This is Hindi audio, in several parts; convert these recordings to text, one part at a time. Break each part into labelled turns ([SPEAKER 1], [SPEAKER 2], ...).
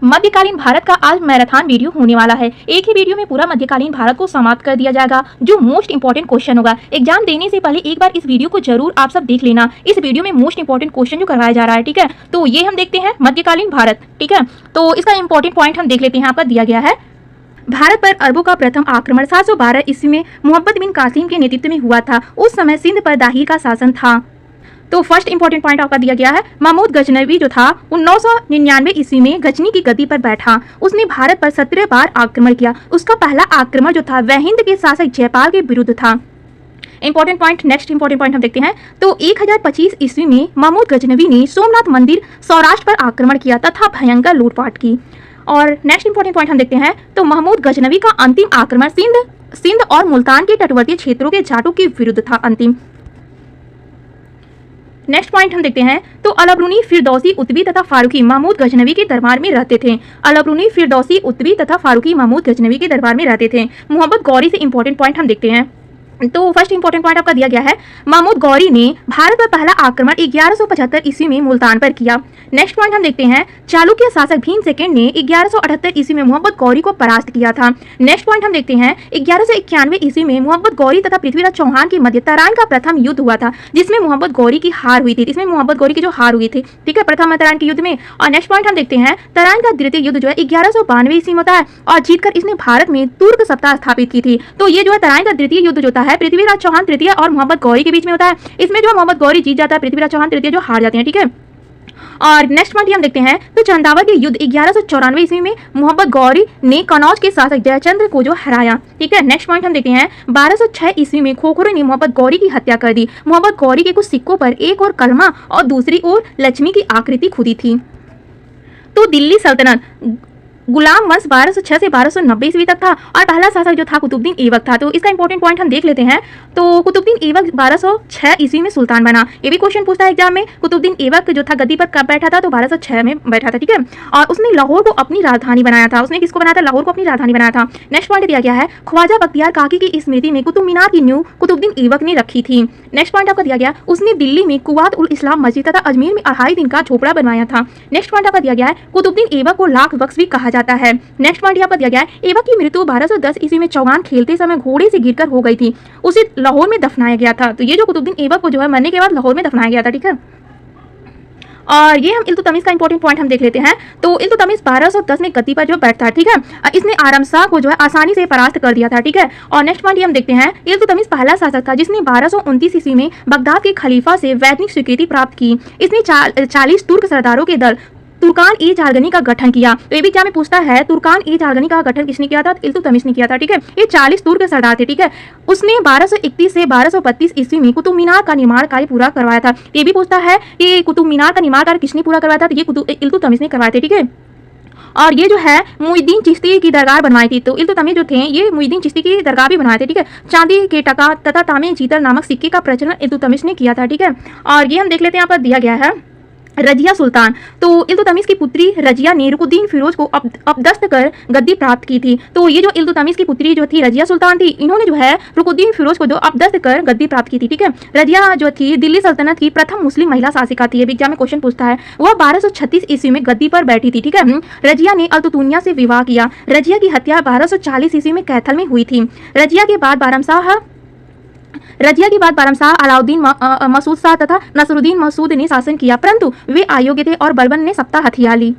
[SPEAKER 1] मध्यकालीन भारत का आज मैराथन वीडियो होने वाला है। एक ही वीडियो में पूरा मध्यकालीन भारत को समाप्त कर दिया जाएगा, जो मोस्ट इंपॉर्टेंट क्वेश्चन होगा। एग्जाम देने से पहले एक बार इस वीडियो को जरूर आप सब देख लेना। इस वीडियो में मोस्ट इंपॉर्टेंट क्वेश्चन जो करवाया जा रहा है, ठीक है। तो ये हम देखते हैं मध्यकालीन भारत, ठीक है। तो इसका इंपॉर्टेंट पॉइंट हम देख लेते हैं, आपका दिया गया है। भारत पर अरबों का प्रथम आक्रमण 712 ईस्वी में मोहम्मद बिन कासिम के नेतृत्व में हुआ था। उस समय सिंध पर दाहिर का शासन था। तो फर्स्ट इंपॉर्टेंट पॉइंट आपका दिया गया है, महमूद गजनवी जो था 999 ईस्वी में गजनी की गद्दी पर बैठा। उसने भारत पर 17 बार आक्रमण किया। उसका पहला आक्रमण जो था वह हिंद के शासक जयपाल के विरुद्ध था। Important point, next important point हम देखते हैं। तो 1025 ईस्वी में महमूद गजनवी ने सोमनाथ मंदिर सौराष्ट्र पर आक्रमण किया तथा भयंकर लूटपाट की। और नेक्स्ट इंपॉर्टेंट पॉइंट हम देखते हैं। तो महमूद गजनवी का अंतिम आक्रमण सिंध और मुल्तान के तटवर्ती क्षेत्रों के जाटों के विरुद्ध था अंतिम। नेक्स्ट पॉइंट हम देखते हैं। तो अलबरूनी, फिरदौसी, उत्बी तथा फारूकी महमूद गजनवी के दरबार में रहते थे। अलबरूनी, फिरदौसी, उत्बी तथा फारूकी महमूद गजनवी के दरबार में रहते थे। मोहम्मद गौरी से इंपॉर्टेंट पॉइंट हम देखते हैं। तो फर्स्ट इंपॉर्टेंट पॉइंट आपका दिया गया है, महमूद गौरी ने भारत पर पहला आक्रमण 1175 ईस्वी में मुल्तान पर किया। नेक्स्ट पॉइंट हम देखते हैं। चालुक्य शासक भीम सेकंड ने 1178 ईस्वी में मोहम्मद गौरी को परास्त किया था। नेक्स्ट पॉइंट हम देखते हैं। 1191 ईस्वी में मोहम्मद गौरी तथा पृथ्वीराज चौहान के मध्य तराइन का प्रथम युद्ध हुआ था, जिसमें मोहम्मद गौरी की हार हुई थी। इसमें मोहम्मद गौरी की जो हार हुई थी, ठीक है, प्रथम तराइन के युद्ध में। और नेक्स्ट पॉइंट हम देखते हैं। तराइन का द्वितीय युद्ध जो है 1192 ईस्वी में होता है और जीतकर इसने भारत में तुर्क सत्ता स्थापित की थी। तो ये जो है तराइन का द्वितीय युद्ध जो होता है पृथ्वीराज चौहान तृतीय और मोहम्मद गौरी के बीच में होता है। इसमें जो मोहम्मद गौरी जीत जाता है, पृथ्वीराज चौहान तृतीय जो हार जाते हैं, ठीक है। और नेक्स्ट पॉइंट हम देखते हैं। तो चंदावत के युद्ध 1194 ईस्वी में मोहम्मद गौरी ने कनौज के शासक जयचंद्र को जो हराया, ठीक है। नेक्स्ट पॉइंट हम देखते हैं। 1206 ईस्वी में खोखरे ने मोहम्मद गौरी की हत्या कर दी। मोहम्मद गौरी के कुछ सिक्कों पर एक और कलमा और दूसरी ओर लक्ष्मी की आकृति खुदी थी। तो दिल्ली सल्तनत गुलाम वंश 1206 से 1290 ईस्वी तक था और पहला शासक जो था कुतुबुद्दीन ऐबक था। तो इसका इंपॉर्टेंट पॉइंट हम देख लेते हैं। तो कुतुबुद्दीन ऐबक 1206 ईस्वी में सुल्तान बना। ये भी क्वेश्चन पूछता है एग्जाम में। कुतुबुद्दीन ऐबक जो था गद्दी पर कब बैठा था? तो 1206 में बैठा था, ठीक है। और उसने लाहौर को अपनी राजधानी बनाया था। उसने किसको बनाया था? लाहौर को अपनी राजधानी बनाया था। नेक्स्ट पॉइंट दिया गया है। ख्वाजा बख्तियार काकी की स्मृति में कुतुब मीनार की नींव कुतुबुद्दीन ऐबक ने रखी थी। नेक्स्ट पॉइंट आपका दिया गया, उसने दिल्ली में कुवात उल इस्लाम मस्जिद तथा अजमेर में 2.5 दिन का झोपड़ा बनवाया था। नेक्स्ट पॉइंट आपका दिया गया है। कुतुबुद्दीन ऐबक को लाख बख्श भी कहा जाता है। नेक्स्ट पॉइंट यहाँ पर दिया गया है। ऐबक की मृत्यु 1210 ईस्वी में चौगान खेलते समय घोड़े से गिरकर हो गई थी। उसे लाहौर में दफनाया गया था। तो ये जो कुतुबुद्दीन ऐबक को जो है मरने के बाद लाहौर में दफनाया गया था, ठीक है। और ये हम इल्तुतमिश का इंपॉर्टेंट पॉइंट हम देख लेते हैं। तो इल्तुतमिश 1210 में गद्दी पर जो बैठता है, ठीक है। इसने आरम शाह को जो है आसानी से परास्त कर दिया था, ठीक है। और नेक्स्ट पॉइंट ये हम देखते हैं। इल्तुतमिश पहला शासक था जिसने 1229 ईस्वी में बगदाद के खलीफा से वैज्ञानिक स्वीकृति प्राप्त की। इसने 40 तुर्क सरदारों के दल तुर्कान ए चारगनी का गठन किया। तो ये भी क्या में पूछता है, तुर्कान ए चारगनी का गठन किसने किया था? इल्तुतमिश ने किया था, ठीक है। ये 40 तुर्क सरदार थे, ठीक है। उसने 1231 से 1232 ईस्वी में कुतुब मीनार का निर्माण कार्य पूरा करवाया था। ये भी पूछता है कि कुतुब मीनार का निर्माण कार्य किसने पूरा करवाया था? तो ये इल्तुतमिश ने करवाए थे, ठीक है। और ये जो है मुइनुद्दीन चिश्ती की दरगाह बनवाई थी। तो इल्तुतमिश जो थे ये मुइनुद्दीन चिश्ती की दरगाह भी बनाए थे, ठीक है। चांदी के टका तथा तामे चीतर नामक सिक्के का प्रचलन इल्तुतमिश ने किया था, ठीक है। और ये हम देख लेते हैं, यहाँ पर दिया गया है रजिया सुल्तान। तो इल्तुतमिश की पुत्री रजिया ने रुकुद्दीन फिरोज को अपदस्थ कर गद्दी प्राप्त की थी। तो ये जो इल्तुतमिश की पुत्री जो थी रजिया सुल्तान थी, इन्होंने जो है रुकुद्दीन फिरोज को जो अपदस्थ कर गद्दी प्राप्त की थी, ठीक है। रजिया जो थी दिल्ली सल्तनत की प्रथम मुस्लिम महिला शासिका थी। एग्जाम में क्वेश्चन पूछता है। वह 1236 ईस्वी में गद्दी पर बैठी थी, ठीक है। रजिया ने अल्तुतुनिया से विवाह किया। रजिया की हत्या 1240 ईस्वी में कैथल में हुई थी। रजिया के बाद बारामशाह अलाउद्दीन मसूद शाह तथा नसरुद्दीन मसूद ने शासन किया, परंतु वे अयोग्य थे और बलबन ने सत्ता हथिया ली।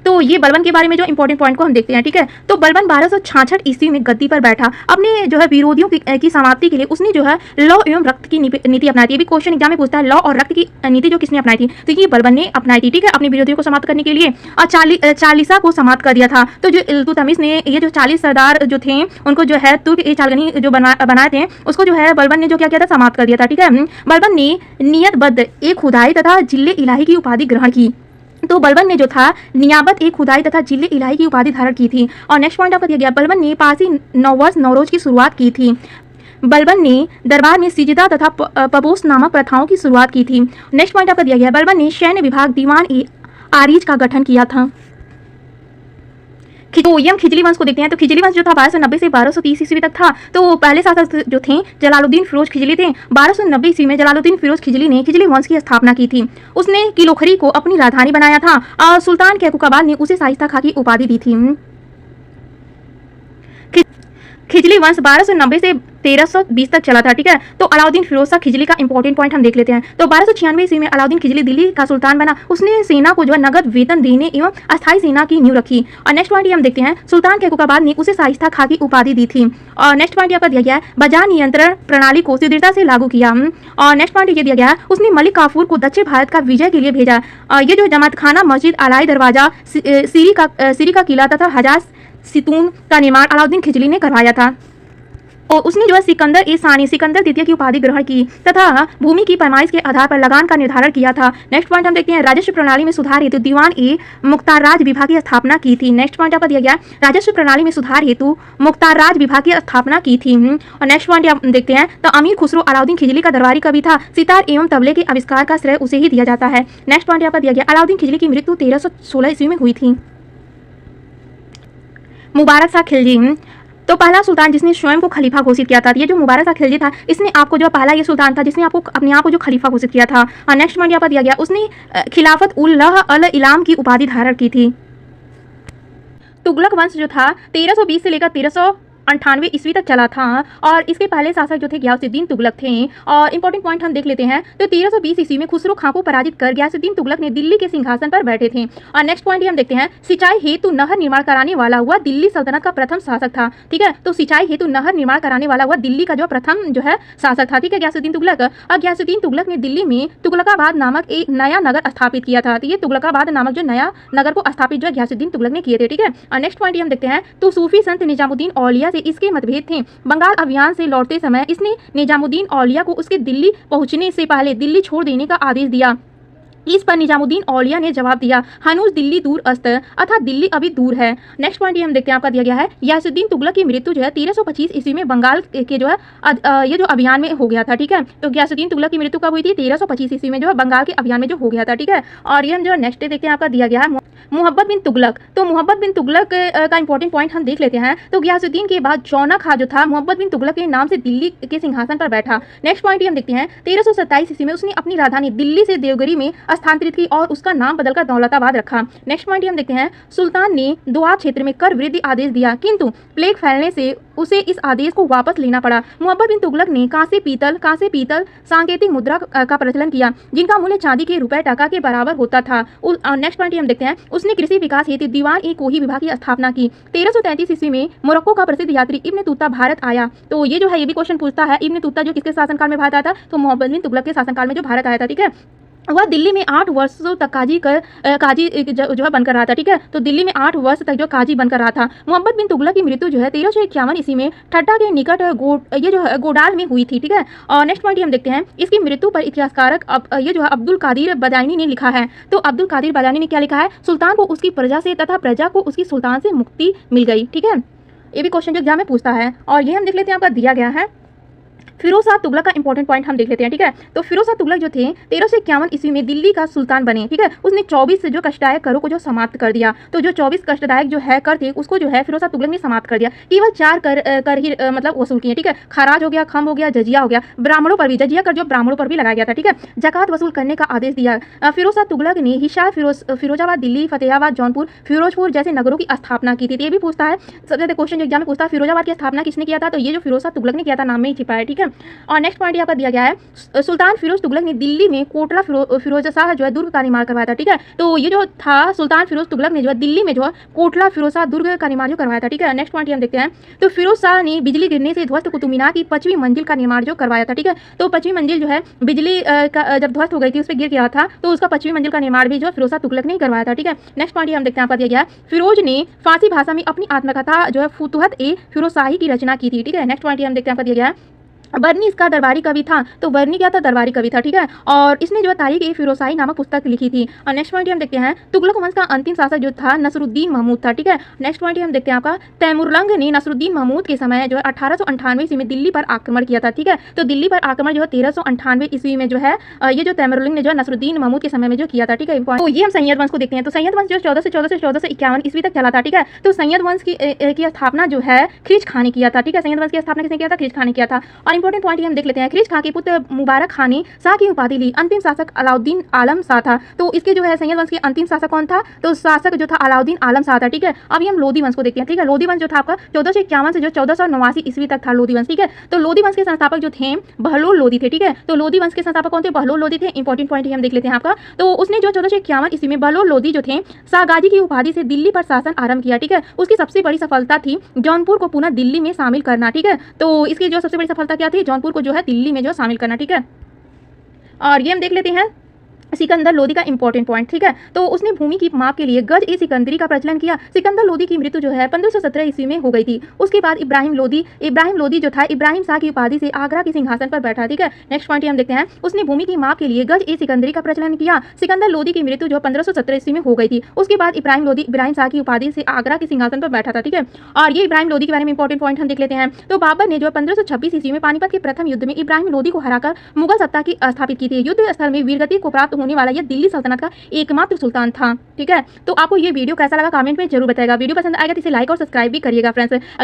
[SPEAKER 1] तो ये बलबन के बारे में जो इंपॉर्टेंट पॉइंट को हम देखते हैं, ठीक है। तो बलबन 1266 ईस्वी में गद्दी पर बैठा। अपने जो है विरोधियों की समाप्ति के लिए उसने जो है लौ एवं रक्त की नीति अपनाई थी। ये भी क्वेश्चन एग्जाम में पूछता है, लौ और रक्त की नीति जो किसने अपनाई थी? तो ये बलबन ने अपनाई थी, ठीक है, अपने विरोधियों को समाप्त करने के लिए। और चालीसा को समाप्त कर दिया था। तो जो इल्तुतमिश ने ये जो 40 सरदार जो थे उनको जो है तुर्क ए चारगनी जो बनाए थे, उसको जो है बलबन ने जो क्या किया था? समाप्त कर दिया था, ठीक है। बलबन ने नियतबद्ध एक खुदाई तथा जिले इलाही की उपाधि ग्रहण की। तो बलबन ने जो था नियाबत एक खुदाई तथा जिले इलाही की उपाधि धारण की थी। और नेक्स्ट पॉइंट आपको दिया गया, बलबन ने पारसी नववर्ष नवरोज की शुरुआत की थी। बलबन ने दरबार में सिजदा तथा पपोस नामक प्रथाओं की शुरुआत की थी। नेक्स्ट पॉइंट आपको दिया गया, बलबन ने सैन्य विभाग दीवान आरीज का गठन किया था। तो ये हम खिजली वंश को देखते हैं। तो खिजली वंश जो था 1290 से 1230 ईस्वी तक था। तो पहले शासक जो थे जलालुद्दीन फिरोज खिजली थे। 1290 ईस्वी में जलालुद्दीन फिरोज खिजली ने खिजली वंश की स्थापना की थी। उसने किलोखरी को अपनी राजधानी बनाया था और सुल्तान कैकुकाबाद ने उसे शाइस्ता खां की उपाधि दी थी। खिजली वंश 1290 से 1320 तक चला था, ठीक है। तो अलाउद्दीन फिरोज शाह खिजली का इंपॉर्टेंट पॉइंट हम देख लेते हैं। तो 1296 ईस्वी में अलाउद्दीन खिजली दिल्ली का सुल्तान बना। उसने सेना को जो है नगद वेतन देने एवं अस्थायी सेना की नींव रखी। और नेक्स्ट पॉइंट ये हम देखते हैं, सुल्तान कैकुकाबाद ने उसे शाइस्ता खां की उपाधि दी थी। और नेक्स्ट पॉइंट आपका दिया गया है, बाजार नियंत्रण प्रणाली को दृढ़ता से लागू किया। और नेक्स्ट पॉइंट ये दिया गया है, उसने मलिक काफूर को दक्षिण भारत का विजय के लिए भेजा। ये जो जमात खाना मस्जिद अलाई दरवाजा सीरी का किला तथा हजार सितून का निर्माण अलाउद्दीन खिजली ने करवाया था। और उसने जो है सिकंदर द्वितीय की उपाधि ग्रहण की तथा भूमि की पैमाइश के आधार पर लगान का निर्धारण किया था। नेक्स्ट पॉइंट हम देखते हैं, राजस्व प्रणाली में सुधार हेतु दीवान ए मुख्ताराज विभाग की स्थापना की थी। नेक्स्ट पॉइंट आपका दिया गया, राजस्व प्रणाली में सुधार हेतु मुख्ताराज विभाग की स्थापना की थी। और नेक्स्ट पॉइंट आप देखते हैं, तो अमीर खुसरो अलाउद्दीन खिजली का दरबारी कवि था। सितार एवं तबले के आविष्कार का श्रेय उसे ही दिया जाता है। नेक्स्ट पॉइंट आपका दिया गया, अलाउद्दीन खिजली की मृत्यु 1316 ईस्वी में हुई थी। मुबारक शाह खिलजी, तो पहला सुल्तान जिसने स्वयं को खलीफा घोषित किया था। ये जो मुबारक शाह खिलजी था, इसने आपको जो पहला ये सुल्तान था जिसने आपको अपने आप को जो खलीफा घोषित किया था। और नेक्स्ट पॉइंट यहाँ पर दिया गया, उसने खिलाफत उल अल इलाम की उपाधि धारण की थी। तुगलक वंश जो था 1320 से लेकर 1398 ईस्वी तक चला था। और इसके पहले शासक जो थे गयासुद्दीन तुगलक थे। और इंपॉर्टेंट पॉइंट हम देख लेते हैं, तो 1320 ईस्वी में खुसरो खां को पराजित कर गयासुद्दीन तुगलक ने दिल्ली के सिंहासन पर बैठे थे। और नेक्स्ट पॉइंट हम देखते हैं, सिंचाई हेतु नहर निर्माण कराने वाला हुआ दिल्ली सल्तनत का प्रथम शासक था, ठीक है। तो सिंचाई हेतु नहर निर्माण कराने वाला हुआ दिल्ली का जो प्रथम जो है शासक था, ठीक है, गयासुद्दीन तुगलक। और गयासुद्दीन तुगलक ने दिल्ली में तुगलकाबाद नामक एक नया नगर स्थापित किया था। तो ये तुगलकाबाद नामक जो नया नगर को स्थापित जो है गयासुद्दीन तुगलक ने किए थे, ठीक है। और नेक्स्ट पॉइंट हम देखते हैं, तो सूफी संत निजामुद्दीन औलिया से इसके मतभेद थे। बंगाल अभियान से लौटते समय इसने निजामुद्दीन औलिया को उसके दिल्ली पहुंचने से पहले दिल्ली छोड़ देने का आदेश दिया। इस पर निजामुद्दीन औलिया ने जवाब दिया, हनूज दिल्ली दूर अस्त, अर्थात दिल्ली अभी दूर है। नेक्स्ट पॉइंट ये हम देखते हैं, आपका दिया गया है, गयासुद्दीन तुगलक की मृत्यु जो है 1325 ईस्वी में बंगाल के जो है ये जो अभियान में हो गया था, ठीक है। तो गयासुद्दीन तुगलक की मृत्यु कब हुई थी? 1325 ईस्वी में जो है बंगाल के अभियान में जो हो गया था, ठीक है। और ये हम जो नेक्स्ट देखते हैं, आपका दिया गया है मुहब्बत बिन तुगलक। तो मुहब्बत बिन तुगलक का इंपॉर्टेंट पॉइंट हम देख लेते हैं। तो गयासुद्दीन के बाद चौना खां जो था मुहब्बत बिन तुगलक के नाम से दिल्ली के सिंहासन पर बैठा। नेक्स्ट पॉइंट हम देखते हैं, 1327 ईस्वी में उसने अपनी राजधानी दिल्ली से देवगिरी में स्थानांतरित की और उसका नाम बदलकर दौलताबाद रखा। नेक्स्ट पॉइंट हम देखते हैं, सुल्तान ने दोआब क्षेत्र में कर वृद्धि आदेश दिया, किंतु प्लेग फैलने से उसे इस आदेश को वापस लेना पड़ा। मुहब्बत बिन तुगलक ने कांसे पीतल सांकेतिक मुद्रा का प्रचलन किया, जिनका मूल्य चांदी के रुपए टका के बराबर होता था। नेक्स्ट पॉइंट हम देखते हैं, उसने कृषि विकास हेतु दीवान ए कोही विभाग की स्थापना की। 1333 ईस्वी में मोरक्को का प्रसिद्ध यात्री इब्न तूता भारत आया। तो ये जो है ये भी क्वेश्चन पूछता है, इब्न तूता जो किसके शासनकाल में भारत आया था? तो मुहब्बत बिन तुगलक के शासनकाल में जो भारत आया था, ठीक है। वह दिल्ली में 8 वर्षों तक काजी जो है बनकर रहा था, ठीक है। तो दिल्ली में 8 वर्ष तक जो काजी बनकर रहा था। मुहब्बत बिन तुगलक की मृत्यु जो है 1351 ईस्वी में ठट्टा के निकट ये जो है गोडाल में हुई थी, ठीक है। और नेक्स्ट पॉइंट हम देखते हैं, इसकी मृत्यु पर इतिहासकारक ये जो है अब्दुल कादिर बदायनी ने लिखा है। तो अब्दुल कादिर बदायनी ने क्या लिखा है? सुल्तान को उसकी प्रजा से तथा प्रजा को उसकी सुल्तान से मुक्ति मिल गई, ठीक है। ये भी क्वेश्चन जो एग्जाम में पूछता है। और ये हम देख लेते हैं, आपका दिया गया है फिरोज शाह तुगलक का इंपॉर्टेंट पॉइंट हम देख लेते हैं, ठीक है। तो फिरोज शाह तुगलक जो थे 1351 ईस्वी में दिल्ली का सुल्तान बने, ठीक है। उसने 24 जो कष्टदायक करों को जो समाप्त कर दिया। तो जो 24 कष्टदायक जो है कर थे उसको जो है फिरोज शाह तुगलक ने समाप्त कर दिया। केवल 4 कर ही मतलब वसूल किए, ठीक है। खराज हो गया, खम हो गया, जजिया हो गया, ब्राह्मणों पर भी जजिया कर जो ब्राह्मणों पर भी लगाया गया था, ठीक है। जकात वसूल करने का आदेश दिया। फिरोज शाह तुगलक ने हिसार, फिरोजाबाद, दिल्ली, फतेहाबाद, जौनपुर, फिरोजपुर जैसे नगरों की स्थापना की थी। ये भी पूछता है, सबसे ज्यादा क्वेश्चन एग्जाम में पूछता है, फिरोजाबाद की स्थापना किसने किया था? तो ये जो फिरोज शाह तुगलक ने किया था, नाम में ही छिपा है, ठीक है। और नेक्स्ट पॉइंट यहाँ पर दिया गया है, सुल्तान फिरोज तुगलक ने दिल्ली में कोटला फिरोज शाह जो है दुर्ग का निर्माण करवाया था, ठीक है। तो ये जो था सुल्तान फिरोज तुगलक ने जो है दिल्ली में जो है कोटला फिरोज शाह दुर्ग का निर्माण जो करवाया था, ठीक है। नेक्स्ट पॉइंट हम देखते हैं, तो फिरोज शाह ने बिजली गिरने से ध्वस्त कुतुब मीनार की 5वीं मंजिल का निर्माण जो करवाया था, ठीक है। तो 5वीं मंजिल जो है बिजली जब ध्वस्त हो गई थी, उस पर गिर गया था, तो उसका 5वीं मंजिल का निर्माण भी जो फिरोज शाह तुगलक ने करवाया था, ठीक है। नेक्स्ट पॉइंट हम देखते हैं, आपका दिया गया है, फिरोज ने फारसी भाषा में अपनी आत्मकथा जो है फुतुहत ए फिरोज शाही की रचना की थी, ठीक है। नेक्स्ट पॉइंट हम देखते हैं, आपका दिया गया है, बर्नी इसका दरबारी कवि था। तो बर्नी क्या था? दरबारी कवि था, ठीक है। और इसने जो है तारीख-ए-फिरोज़शाही नामक पुस्तक लिखी थी। और नेक्स्ट पॉइंट हम देखते हैं, तुगलक वंश का अंतिम शासक जो था नसरुद्दीन महमूद था, ठीक है। नेक्स्ट पॉइंट हम देखते हैं आपका, तैमुरलंग ने नसरुद्दीन महमूद के समय जो है 1898 ईस्वी में दिल्ली पर आक्रमण किया था, ठीक है। तो दिल्ली पर आक्रमण जो है 1398 ईस्वी में जो है ये जो तैमुरलंग ने जो है नसरुद्दीन महमूद के समय में जो किया था, ठीक है। तो ये हम सैयद वंश को देखते हैं। तो सैयद वंश जो 1451 ईस्वी तक चला था, ठीक है। तो सैयद वंश की स्थापना जो है खिलजी खां ने किया था, ठीक है। सैयद वंश की स्थापना किसने किया था? खिलजी खां ने किया था। और इंपॉर्टेंट पॉइंट ये हम देख लेते हैं, खिलजी खां के पुत्र मुबारक खां ने शाह की उपाधि ली। अंतिम शासक अलाउद्दीन आलम शाह था। तो इसके जो है सैयद वंश के अंतिम शासक कौन था? तो शासक जो था अलाउद्दीन आलम शाह था, ठीक है। अभी हम लोधी वंश को देखते हैं, ठीक है। लोधी वंश जो था आपका 1451 से जो 1489 ईस्वी तक था लोधी वंश, ठीक है। तो लोधी वंश के संस्थापक जो थे बहलोल लोधी थे, ठीक है। तो लोधी वंश के संस्थापक कौन थे? बहलोल लोधी थे। इंपॉर्टेंट पॉइंट हम देख लेते हैं आपका। तो उसने जो 1451 ईस्वी में बहलोल लोधी जो थे शाहगाजी की उपाधि से दिल्ली पर शासन आरंभ किया, ठीक है। उसकी सबसे बड़ी सफलता थी जौनपुर को पुनः दिल्ली में शामिल करना, ठीक है। तो इसकी जो सबसे बड़ी सफलता क्या थी? जौनपुर को जो है दिल्ली में जो शामिल करना, ठीक है। और ये हम देख लेते हैं सिकंदर लोधी का इंपॉर्टेंट पॉइंट, ठीक है। तो उसने भूमि की माप के लिए गज-ए-सिकंदरी का प्रचलन किया। सिकंदर लोधी की मृत्यु जो है 1517 ईस्वी में हो गई थी। उसके बाद इब्राहिम लोधी जो था इब्राहिम शाह की उपाधि से आगरा के सिंहासन पर बैठा, ठीक है। नेक्स्ट पॉइंट हम देखते हैं, उसने भूमि की माप के लिए गज-ए-सिकंदरी का प्रचलन किया। सिकंदर लोधी की मृत्यु जो 1517 ईस्वी में हो गई थी। उसके बाद इब्राहिम लोधी इब्राहिम शाह की उपाधि से आगरा के सिंहासन पर बैठा था, ठीक है। और ये इब्राहिम लोधी के बारे में इंपॉर्टेंट पॉइंट हम देख लेते हैं। तो बाबर ने जो 1526 ईस्वी में पानीपत के प्रथम युद्ध में इब्राहिम लोधी को हराकर मुगल सत्ता की स्थापित की थी। युद्ध स्थल में वीरगति को प्राप्त होने वाला यह दिल्ली सल्तनत का एकमात्र सुल्तान था, ठीक है। तो आपको ये वीडियो कैसा लगा कमेंट में जरूर बताएगा। वीडियो पसंद आएगा तो इसे लाइक और सब्सक्राइब भी करिएगा फ्रेंड्स।